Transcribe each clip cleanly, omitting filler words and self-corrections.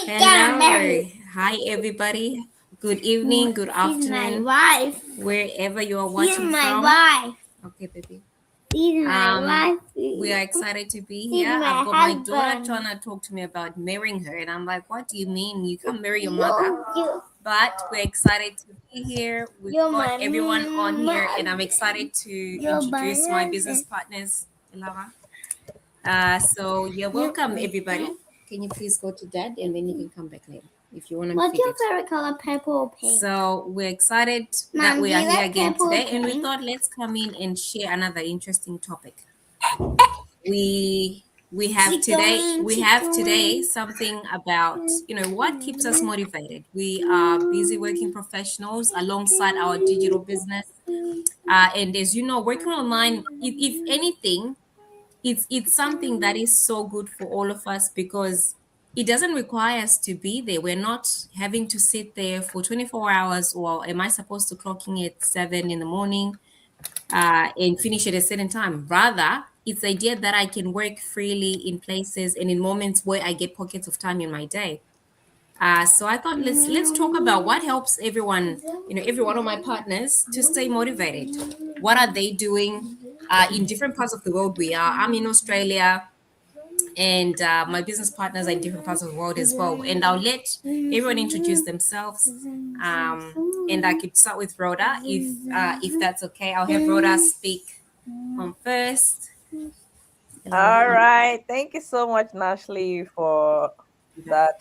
Hello. Hi, everybody. Good evening, good afternoon, wherever you are watching from. Okay, baby. We are excited to be here. I've got my daughter trying to talk to me about marrying her, and I'm like, what do you mean? You can't marry your mother. But we're excited to be here. We've got everyone on here, and I'm excited to introduce my business partners, Ilava. So you're welcome, everybody. Can you please go to dad, and then you can come back later if you want to What's feed your it. favorite color, purple or pink? So we're excited that Mom, we do are you here like again purple or today, and we pink? thought let's come in and share another interesting topic. We we have today something about what keeps us motivated. We are busy working professionals alongside our digital business, and as you know, working online, if anything, it's something that is so good for all of us because it doesn't require us to be there. We're not having to sit there for 24 hours, or am I supposed to clock in at 7 in the morning and finish at a certain time? Rather, it's the idea that I can work freely in places and in moments where I get pockets of time in my day. So I thought let's talk about what helps everyone, every one of my partners to stay motivated. What are they doing in different parts of the world? I'm in Australia, and my business partners are in different parts of the world as well. And I'll let everyone introduce themselves. And I could start with Rhoda, if that's okay. I'll have Rhoda speak first. All right. Thank you so much, Nashley, for that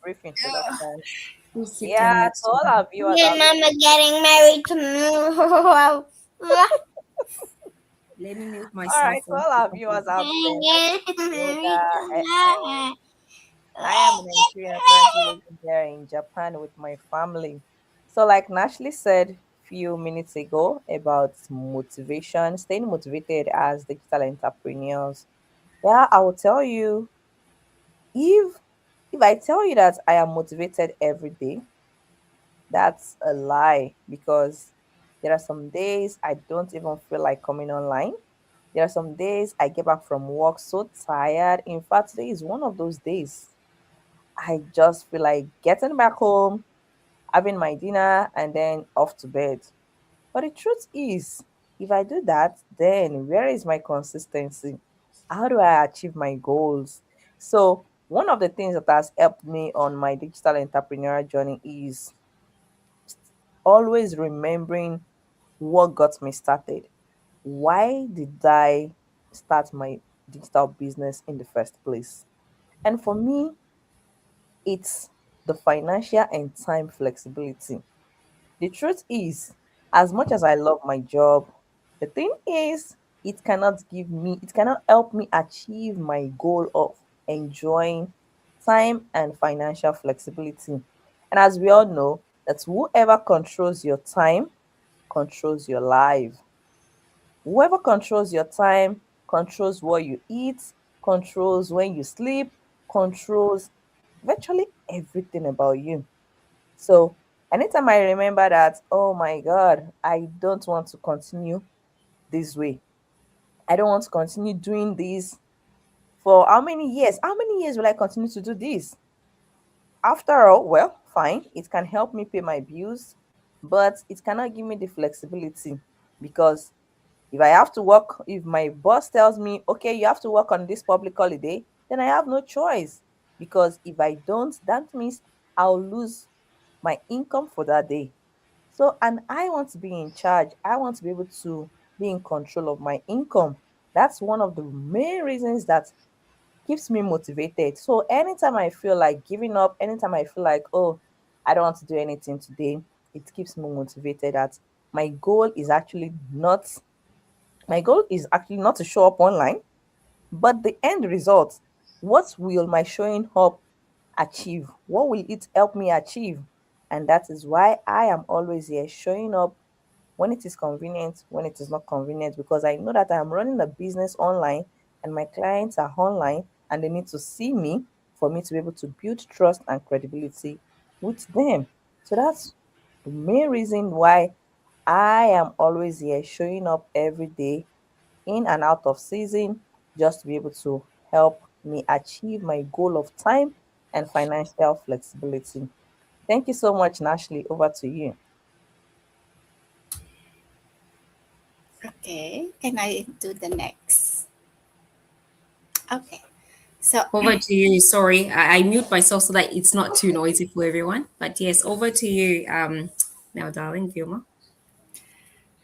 brief introduction. Who's sit Yeah, down to next to all her? our viewers Me and out Mama getting married tomorrow. Let me mute all myself right, to for all our viewers out there, my name is Rhoda. I am a Nigerian currently living here in Japan with my family. So, like Nashley said few minutes ago about motivation, staying motivated as digital entrepreneurs. Yeah, I will tell you if if I tell you that I am motivated every day, that's a lie because there are some days I don't even feel like coming online. There are some days I get back from work so tired. In fact, today is one of those days. I just feel like getting back home, having my dinner, and then off to bed. But the truth is, if I do that, then where is my consistency? How do I achieve my goals? So, one of the things that has helped me on my digital entrepreneurial journey is always remembering what got me started. Why did I start my digital business in the first place? And for me, it's the financial and time flexibility. The truth is, as much as I love my job, the thing is, it cannot help me achieve my goal of enjoying time and financial flexibility. And as we all know, that whoever controls your time controls your life. Whoever controls your time controls what you eat, controls when you sleep, controls virtually everything about you. So anytime I remember that, oh my God, I don't want to continue this way. I don't want to continue doing this for how many years? How many years will I continue to do this? After all, well, fine, it can help me pay my bills, but it cannot give me the flexibility because if I have to work, if my boss tells me, okay, you have to work on this public holiday, then I have no choice. Because if I don't, that means I'll lose my income for that day. So, and I want to be in charge. I want to be able to be in control of my income. That's one of the main reasons that keeps me motivated. So, anytime I feel like giving up, anytime I feel like, oh, I don't want to do anything today, it keeps me motivated that my goal is actually not my goal is actually not to show up online, but the end result. What will my showing up achieve? What will it help me achieve? And that is why I am always here showing up when it is convenient, when it is not convenient, because I know that I am running a business online and my clients are online and they need to see me for me to be able to build trust and credibility with them. So that's the main reason why I am always here showing up every day in and out of season just to be able to help me achieve my goal of time and financial flexibility. Thank you so much, Nashley. Over to you. Okay, can I do the next? Okay, so Over to you. Sorry, I mute myself so that it's not too noisy for everyone. But yes, over to you, now, darling Vilma.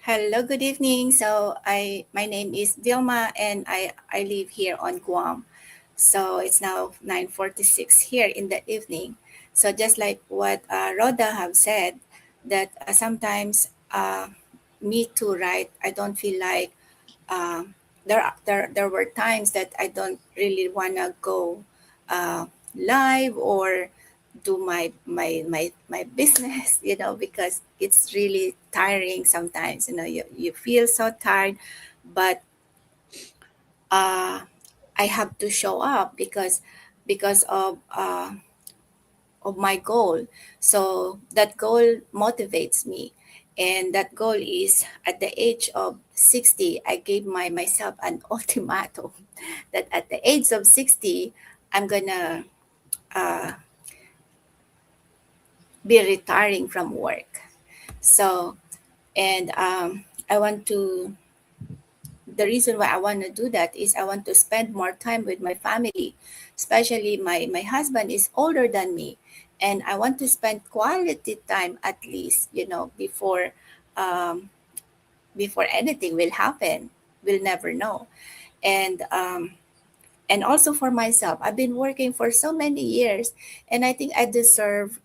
hello, good evening. So my name is Vilma, and I live here on Guam. So it's now 9:46 here in the evening. So just like what Rhoda have said, that sometimes me too, right? I don't feel like there were times that I don't really wanna go live or do my business, because it's really tiring sometimes. You feel so tired, but uh, I have to show up because of my goal. So that goal motivates me. And that goal is at the age of 60, I gave myself an ultimatum that at the age of 60, I'm going to uh, be retiring from work. So, and I want to the reason why I want to do that is I want to spend more time with my family, especially my husband is older than me, and I want to spend quality time at least, um, before anything will happen. We'll never know. And also for myself, I've been working for so many years, and I think I deserve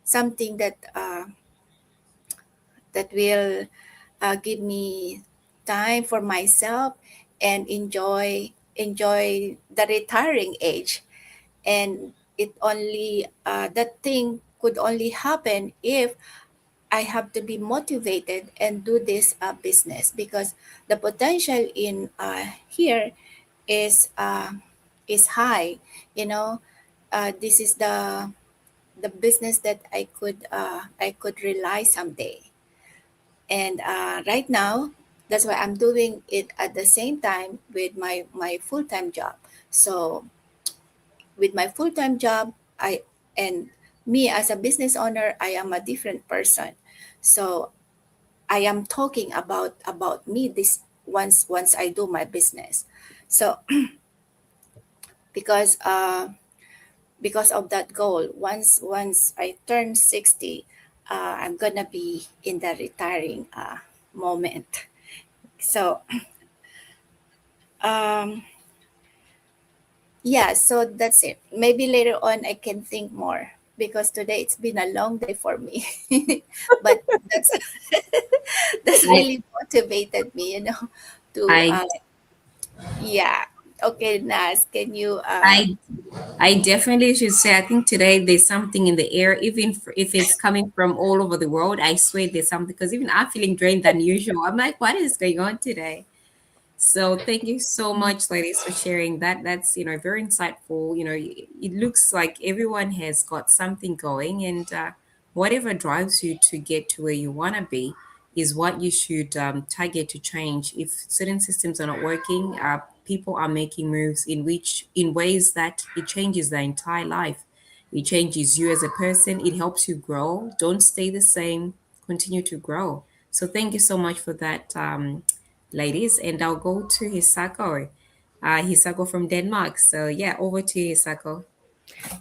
something that will give me time for myself and enjoy the retiring age. And it only that thing could only happen if I have to be motivated and do this business, because the potential in here is uh, is high. This is the business that I could rely someday. And right now, that's why I'm doing it at the same time with my full-time job. So with my full-time job, and me as a business owner, I am a different person. So I am talking about me this once I do my business. So because because of that goal, once I turn 60, I'm gonna be in the retiring moment. So um yeah, so that's it. Maybe later on I can think more, because today it's been a long day for me. But that's that's I, really motivated me, to I, yeah. Okay, Nas, can you I, I definitely should say. I think today there's something in the air, even if it's coming from all over the world. I swear there's something because even I'm feeling drained than usual. I'm like, what is going on today? So thank you so much, ladies, for sharing that. That's very insightful. It looks like everyone has got something going, and whatever drives you to get to where you want to be is what you should target to change. If certain systems are not working, people are making moves in ways that it changes their entire life. It changes you as a person. It helps you grow. Don't stay the same. Continue to grow. So thank you so much for that. Ladies, and I'll go to Hisako. Hisako from Denmark. So yeah, over to you, Hisako.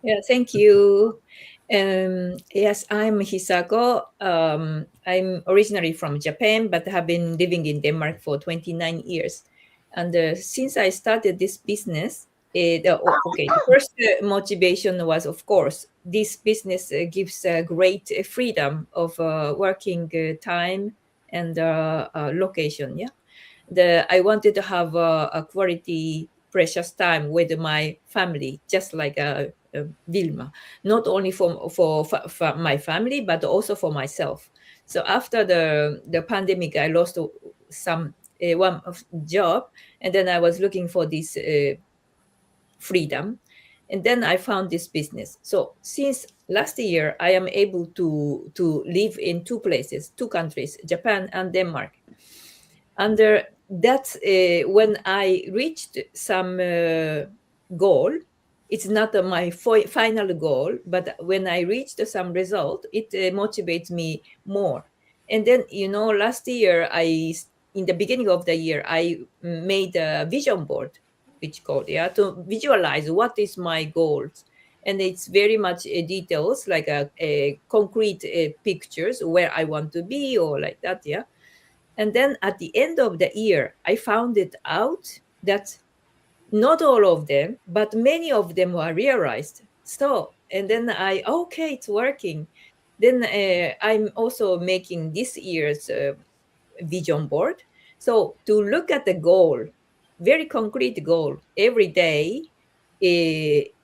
Yeah, thank you. Yes, I'm Hisako. I'm originally from Japan, but have been living in Denmark for 29 years. And since I started this business, the first motivation was, of course, this business gives great freedom of working time and location. Yeah, I wanted to have a quality, precious time with my family, just like Vilma. Not only for my family, but also for myself. So after the pandemic, I lost some one job, and then I was looking for this freedom, and then I found this business. So since last year, I am able to live in two places, two countries, Japan and Denmark. Under that, when I reached some goal, it's not my final goal, but when I reach some result, it motivates me more. And then, last year, in the beginning of the year, I made a vision board, which called, yeah, to visualize what is my goals. And it's very much details, like a concrete pictures where I want to be or like that, yeah. And then at the end of the year, I found it out that not all of them, but many of them were realized. So, and then okay, it's working. Then I'm also making this year's vision board. So to look at the goal, very concrete goal every day,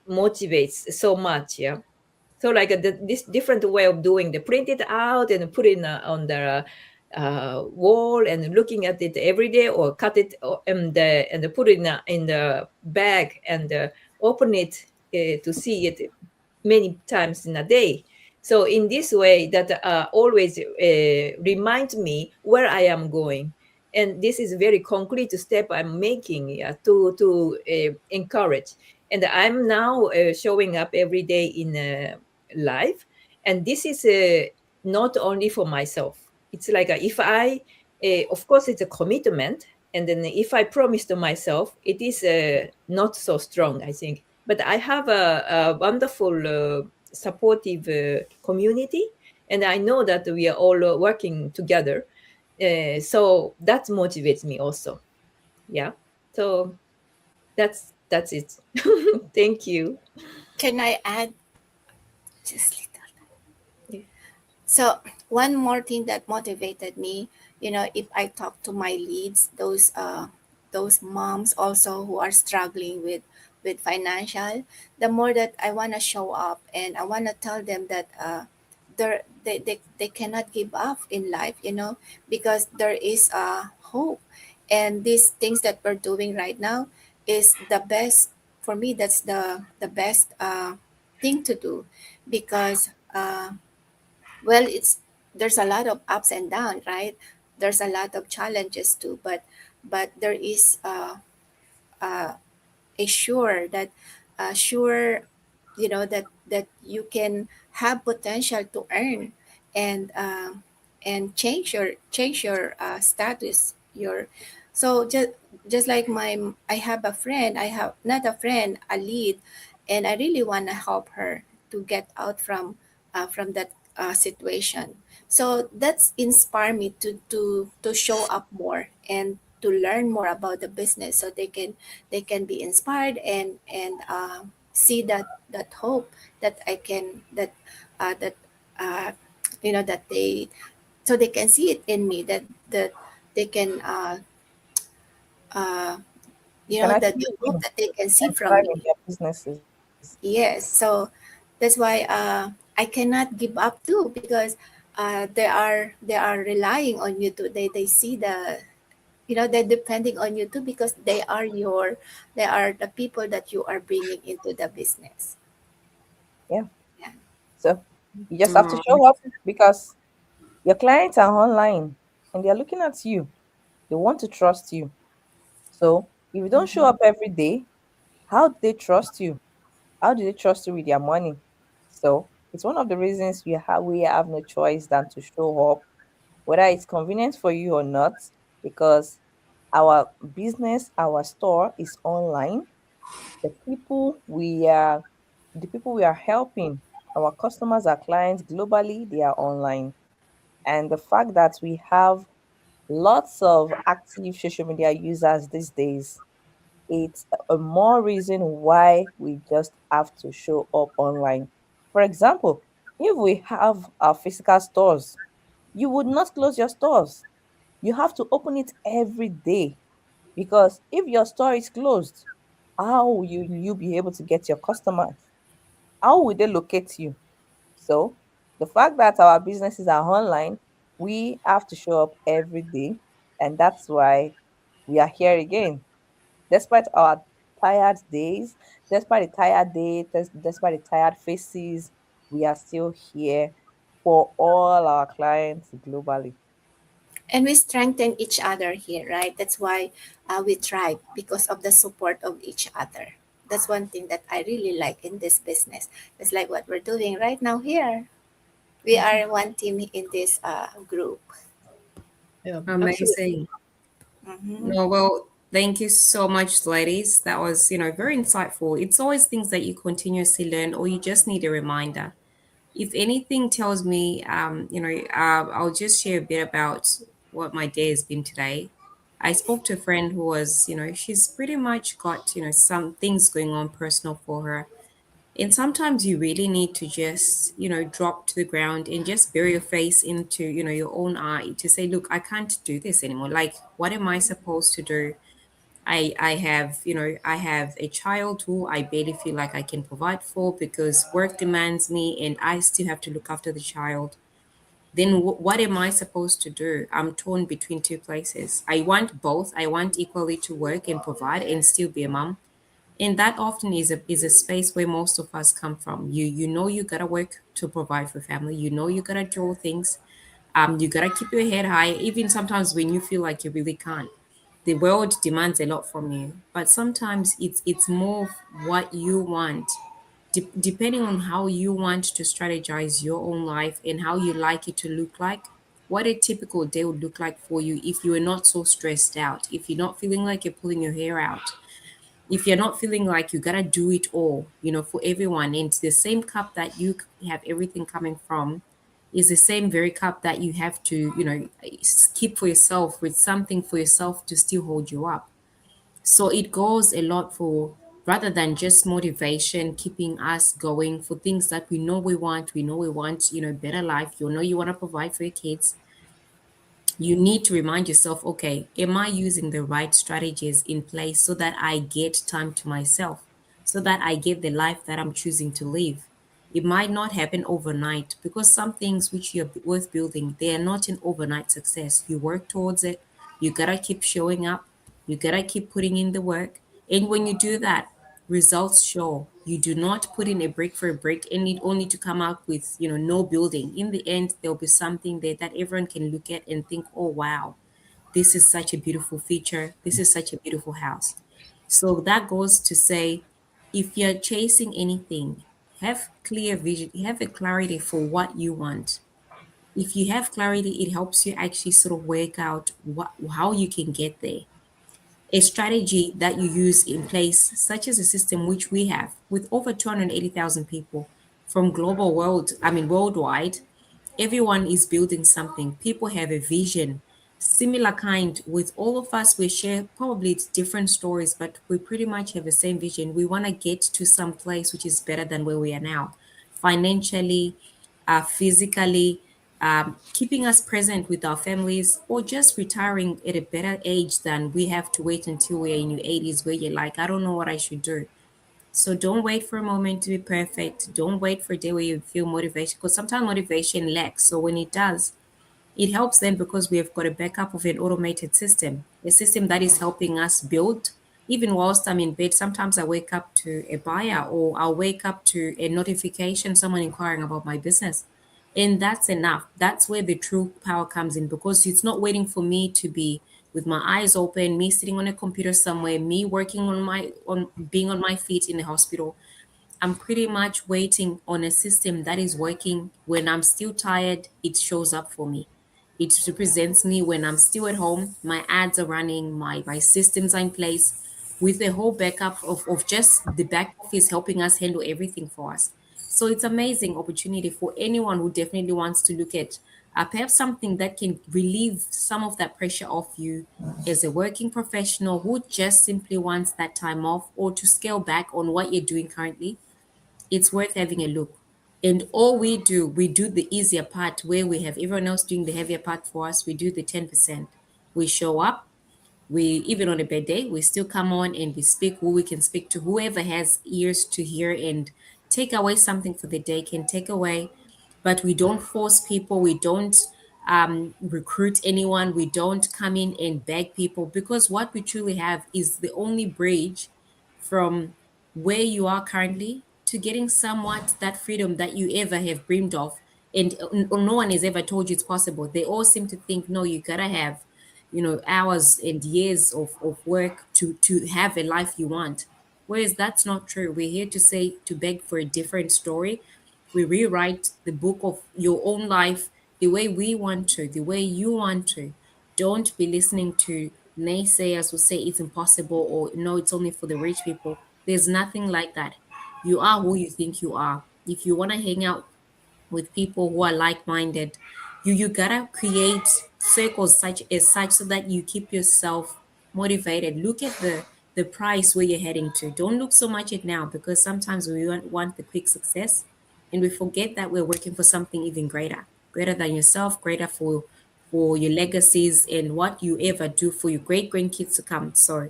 motivates so much. Yeah. So like this different way of doing the print it out and put it on the wall and looking at it every day, or cut it and put it in the bag and open it to see it many times in a day. So in this way, that always reminds me where I am going, and this is very concrete step I'm making, yeah, to encourage. And I'm now showing up every day in life, and this is not only for myself. It's like if I, of course, it's a commitment, and then if I promise to myself, it is not so strong, I think. But I have a wonderful, supportive community, and I know that we are all working together. So that motivates me also. Yeah. So that's it. Thank you. Can I add just little? Yeah. So one more thing that motivated me, if I talk to my leads, those moms also who are struggling with financial, the more that I want to show up and I want to tell them that they cannot give up in life, because there is hope, and these things that we're doing right now is the best for me. That's the best thing to do, because well, it's there's a lot of ups and downs, right? There's a lot of challenges too, but there is uh, a sure that sure, that you can have potential to earn and change your status. Your so just like I have a friend, I have not a friend, a lead, and I really want to help her to get out from that situation. So that's inspire me to show up more and to learn more about the business, so they can be inspired and see that hope that I can that uh, that they can see it in me, that they can uh, You can that actually the hope win that they can see and from thrive in me. their businesses. Yes, so that's why I cannot give up too, because they are relying on you too. They see they're depending on you too, because they are the people that you are bringing into the business. Yeah. Yeah. So you just have to Oh, show up because your clients are online and they're looking at you. They want to trust you. So if you don't show Mhm. up every day, how do they trust you? How do they trust you with their money? So it's one of the reasons we have no choice than to show up, whether it's convenient for you or not, because our business, our store is online. The people we are the people we are helping, our customers, our clients globally, they are online. And the fact that we have lots of active social media users these days, it's a more reason why we just have to show up online. For example, if we have our physical stores, you would not close your stores. You have to open it every day, because if your store is closed, how will you be able to get your customers? How will they locate you? So the fact that our businesses are online, we have to show up every day, and that's why we are here again. Despite our tired days, despite the tired day, despite the tired faces, we are still here for all our clients globally. And we strengthen each other here, right? That's why we thrive, because of the support of each other. That's one thing that I really like in this business. It's like what we're doing right now here. We are one team in this group. Yeah, actually, Amazing. Mm-hmm. No, well, thank you so much, ladies. That was, very insightful. It's always things that you continuously learn, or you just need a reminder. If anything tells me, I'll just share a bit about what my day has been today. I spoke to a friend who was, she's pretty much got, some things going on personal for her. And sometimes you really need to just, drop to the ground and just bury your face into, your own eye to say, look, I can't do this anymore. Like, what am I supposed to do? I have, I have a child who I barely feel like I can provide for because work demands me and I still have to look after the child. Then what am I supposed to do? I'm torn between two places. I want both. I want equally to work and provide and still be a mom. And that often is a space where most of us come from. You know you gotta work to provide for family. You know you gotta do all things. You gotta keep your head high, even sometimes when you feel like you really can't. The world demands a lot from you, but sometimes it's more of what you want. Depending on how you want to strategize your own life and how you like it to look like, what a typical day would look like for you if you are not so stressed out, if you're not feeling like you're pulling your hair out, if you're not feeling like you gotta do it all, for everyone, and the same cup that you have everything coming from is the same very cup that you have to, keep for yourself with something for yourself to still hold you up. So it goes a lot for rather than just motivation, keeping us going for things that we know we want, better life. You know you want to provide for your kids, you need to remind yourself, okay, am I using the right strategies in place so that I get time to myself, so that I get the life that I'm choosing to live? It might not happen overnight because some things which you're worth building, they are not an overnight success. You work towards it, you gotta keep showing up, you gotta keep putting in the work. And when you do that, results show. You do not put in a brick for a brick and need only to come out with, no building. In the end, there'll be something there that everyone can look at and think, oh wow, this is such a beautiful feature. This is such a beautiful house. So that goes to say, if you're chasing anything, have clear vision, have a clarity for what you want. If you have clarity, it helps you actually sort of work out how you can get there, a strategy that you use in place, such as a system which we have with over 280,000 people from global world, I mean, worldwide. Everyone is building something. People have a vision, similar kind with all of us. We share probably it's different stories, but we pretty much have the same vision. We want to get to some place which is better than where we are now, financially, physically, keeping us present with our families, or just retiring at a better age than we have to wait until we're in your 80s, where you're like, I don't know what I should do. So don't wait for a moment to be perfect. Don't wait for a day where you feel motivation, because sometimes motivation lacks. So when it does, it helps them because we have got a backup of an automated system, a system that is helping us build. Even whilst I'm in bed, sometimes I wake up to a buyer or I'll wake up to a notification, someone inquiring about my business. And that's enough. That's where the true power comes in because it's not waiting for me to be with my eyes open, me sitting on a computer somewhere, me working on being on my feet in the hospital. I'm pretty much waiting on a system that is working when I'm still tired. It shows up for me. It represents me when I'm still at home. My ads are running, my systems are in place with a whole backup of just the back office helping us handle everything for us. So it's amazing opportunity for anyone who definitely wants to look at perhaps something that can relieve some of that pressure off you as a working professional who just simply wants that time off or to scale back on what you're doing currently. It's worth having a look. And all we do the easier part where we have everyone else doing the heavier part for us. We do the 10%. We show up, we even on a bad day, we still come on and we speak who we can speak to. Whoever has ears to hear and take away something for the day can take away. But we don't force people. We don't recruit anyone. We don't come in and beg people because what we truly have is the only bridge from where you are currently to getting somewhat that freedom that you ever have dreamed of. And no one has ever told you it's possible. They all seem to think, no, you gotta have, hours and years of work to have a life you want. Whereas that's not true. We're here to say, to beg for a different story. We rewrite the book of your own life the way we want to, the way you want to. Don't be listening to naysayers who say it's impossible or no, it's only for the rich people. There's nothing like that. You are who you think you are. If you want to hang out with people who are like-minded, you gotta create circles such so that you keep yourself motivated. Look at the price where you're heading to. Don't look so much at now, because sometimes we want the quick success and we forget that we're working for something even greater than yourself, greater for your legacies and what you ever do for your great grandkids to come. So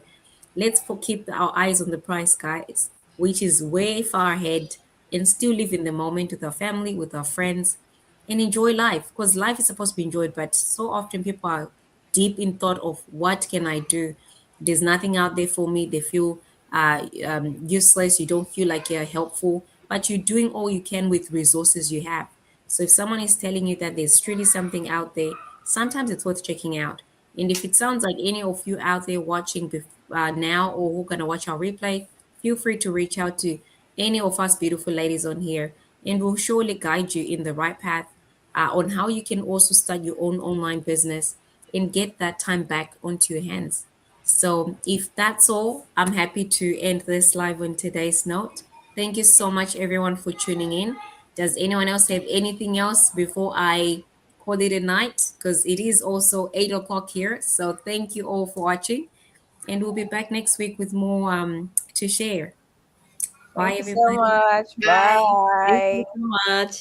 keep our eyes on the prize, guys, which is way far ahead, and still live in the moment with our family, with our friends, and enjoy life, because life is supposed to be enjoyed. But so often people are deep in thought of what can I do? There's nothing out there for me. They feel useless. You don't feel like you're helpful, but you're doing all you can with resources you have. So if someone is telling you that there's truly something out there, sometimes it's worth checking out. And if it sounds like any of you out there watching now, or who are going to watch our replay, feel free to reach out to any of us beautiful ladies on here, and we'll surely guide you in the right path on how you can also start your own online business and get that time back onto your hands. So, if that's all, I'm happy to end this live on today's note. Thank you so much, everyone, for tuning in. Does anyone else have anything else before I call it a night? Because it is also 8 o'clock here. So, thank you all for watching, and we'll be back next week with more to share. Bye, Thank you so everybody. much. Bye. Thank you Bye. so much.